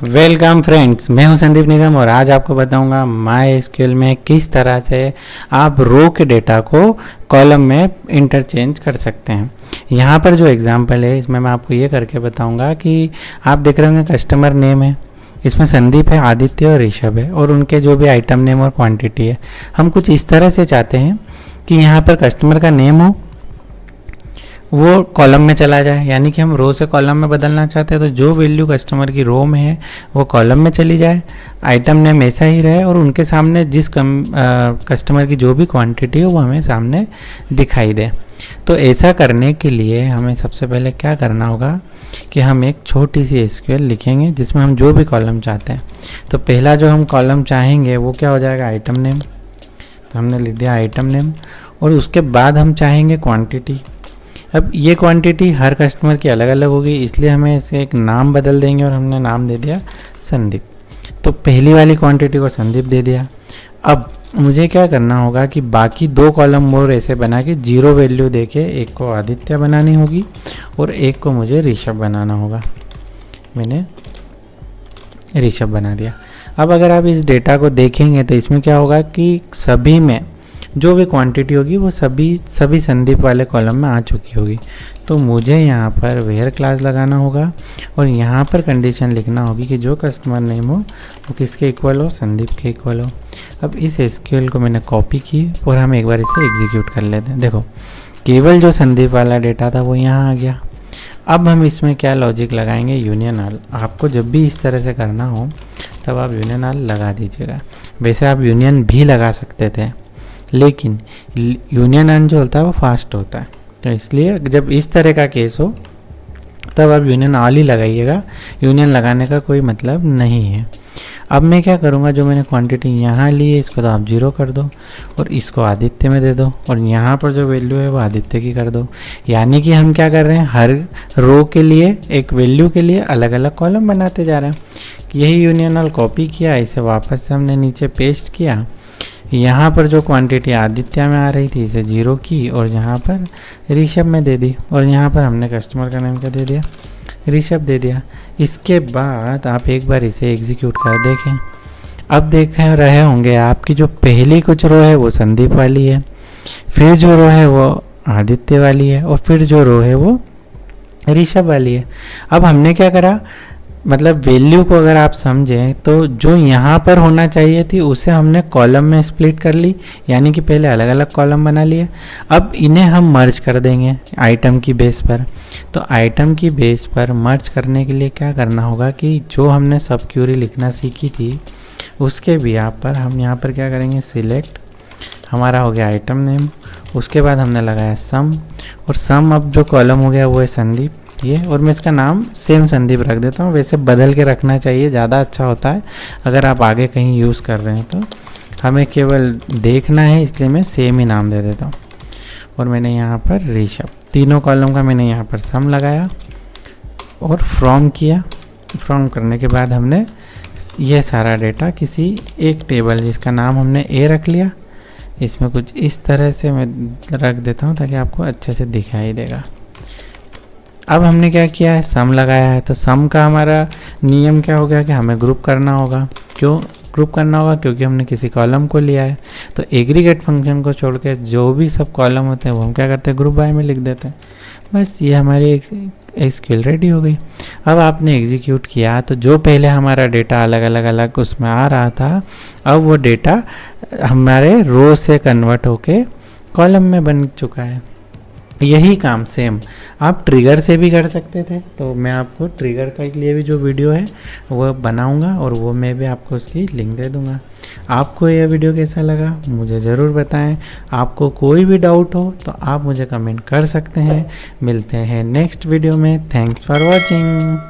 Welcome friends, मैं हूं संदीप निगम और आज आपको बताऊंगा MySQL में किस तरह से आप रो के डेटा को कॉलम में इंटरचेंज कर सकते हैं। यहाँ पर जो एग्जांपल है इसमें मैं आपको ये करके बताऊंगा कि आप देख रहे होंगे कस्टमर नेम है, इसमें संदीप है, आदित्य और ऋषभ है और उनके जो भी आइटम नेम और क्वांटिटी है। हम कुछ इस तरह से चाहते हैं कि यहाँ पर कस्टमर का नेम हो वो कॉलम में चला जाए, यानी कि हम रो से कॉलम में बदलना चाहते हैं तो जो वैल्यू कस्टमर की रो में है वो कॉलम में चली जाए, आइटम नेम ऐसा ही रहे और उनके सामने जिस कस्टमर की जो भी क्वांटिटी हो वो हमें सामने दिखाई दे। तो ऐसा करने के लिए हमें सबसे पहले क्या करना होगा कि हम एक छोटी सी SQL लिखेंगे जिसमें हम जो भी कॉलम चाहते हैं। तो पहला जो हम कॉलम चाहेंगे वो क्या हो जाएगा, आइटम नेम। तो हमने लिख दिया आइटम नेम और उसके बाद हम चाहेंगे क्वांटिटी। अब ये क्वांटिटी हर कस्टमर की अलग अलग होगी, इसलिए हमें इसे एक नाम बदल देंगे और हमने नाम दे दिया संदीप। तो पहली वाली क्वांटिटी को संदीप दे दिया। अब मुझे क्या करना होगा कि बाकी दो कॉलम और ऐसे बना के जीरो वैल्यू देके एक को आदित्य बनानी होगी और एक को मुझे ऋषभ बनाना होगा। मैंने ऋषभ बना दिया। अब अगर आप इस डेटा को देखेंगे तो इसमें क्या होगा कि सभी में जो भी क्वांटिटी होगी वो सभी संदीप वाले कॉलम में आ चुकी होगी। तो मुझे यहाँ पर वेयर क्लास लगाना होगा और यहाँ पर कंडीशन लिखना होगी कि जो कस्टमर नेम हो वो किसके इक्वल हो, संदीप के इक्वल हो। अब इस SQL को मैंने कॉपी की और हम एक बार इसे एग्जीक्यूट कर लेते हैं। देखो, केवल जो संदीप वाला डेटा था वो यहाँ आ गया। अब हम इसमें क्या लॉजिक लगाएंगे, यूनियन ऑल। आपको जब भी इस तरह से करना हो तब आप यूनियन ऑल लगा दीजिएगा। वैसे आप यूनियन भी लगा सकते थे, लेकिन यूनियन एंड जो होता है वो फास्ट होता है, तो इसलिए जब इस तरह का केस हो तब आप यूनियन ऑल ही लगाइएगा। यूनियन लगाने का कोई मतलब नहीं है। अब मैं क्या करूँगा, जो मैंने क्वांटिटी यहाँ ली है इसको तो आप 0 कर दो और इसको आदित्य में दे दो और यहाँ पर जो वैल्यू है वो आदित्य की कर दो। यानी कि हम क्या कर रहे हैं, हर रो के लिए एक वैल्यू के लिए अलग अलग कॉलम बनाते जा रहे हैं। यही यूनियन ऑल कॉपी किया, इसे वापस से हमने नीचे पेस्ट किया। यहाँ पर जो क्वांटिटी आदित्य में आ रही थी इसे 0 की और यहाँ पर ऋषभ में दे दी और यहाँ पर हमने कस्टमर का नाम क्या दे दिया, ऋषभ दे दिया। इसके बाद आप एक बार इसे एग्जीक्यूट कर देखें। अब देख रहे होंगे आपकी जो पहली कुछ रो है वो संदीप वाली है, फिर जो रो है वो आदित्य वाली है और फिर जो रो है वो ऋषभ वाली है। अब हमने क्या करा, मतलब वैल्यू को अगर आप समझें तो जो यहाँ पर होना चाहिए थी उसे हमने कॉलम में स्प्लिट कर ली, यानी कि पहले अलग अलग कॉलम बना लिए। अब इन्हें हम मर्ज कर देंगे आइटम की बेस पर। तो आइटम की बेस पर मर्ज करने के लिए क्या करना होगा कि जो हमने सब क्यूरी लिखना सीखी थी उसके भी पर हम यहाँ पर क्या करेंगे, सिलेक्ट, हमारा हो गया आइटम नेम, उसके बाद हमने लगाया सम और सम अब जो कॉलम हो गया वो है संदीप ये, और मैं इसका नाम सेम संदीप रख देता हूँ। वैसे बदल के रखना चाहिए, ज़्यादा अच्छा होता है अगर आप आगे कहीं यूज़ कर रहे हैं तो। हमें केवल देखना है इसलिए मैं सेम ही नाम दे देता हूँ। और मैंने यहाँ पर ऋषभ, तीनों कॉलम का मैंने यहाँ पर सम लगाया और फ्रॉम किया। फ्रॉम करने के बाद हमने यह सारा डेटा किसी एक टेबल जिसका नाम हमने A रख लिया, इसमें कुछ इस तरह से मैं रख देता हूँ ताकि आपको अच्छे से दिखाई देगा। अब हमने क्या किया है, सम लगाया है। तो सम का हमारा नियम क्या हो गया कि हमें ग्रुप करना होगा। क्यों ग्रुप करना होगा, क्योंकि हमने किसी कॉलम को लिया है। तो एग्रीगेट फंक्शन को छोड़ के जो भी सब कॉलम होते हैं वो हम क्या करते हैं, ग्रुप बाय में लिख देते हैं। बस ये हमारी एक SQL रेडी हो गई। अब आपने एग्जीक्यूट किया तो जो पहले हमारा डेटा अलग उसमें आ रहा था, अब वो डेटा हमारे रो से कन्वर्ट होके कॉलम में बन चुका है। यही काम सेम आप ट्रिगर से भी कर सकते थे। तो मैं आपको ट्रिगर के लिए भी जो वीडियो है वो बनाऊंगा और वो मैं भी आपको उसकी लिंक दे दूंगा। आपको यह वीडियो कैसा लगा मुझे ज़रूर बताएं। आपको कोई भी डाउट हो तो आप मुझे कमेंट कर सकते हैं। मिलते हैं नेक्स्ट वीडियो में। Thanks for watching.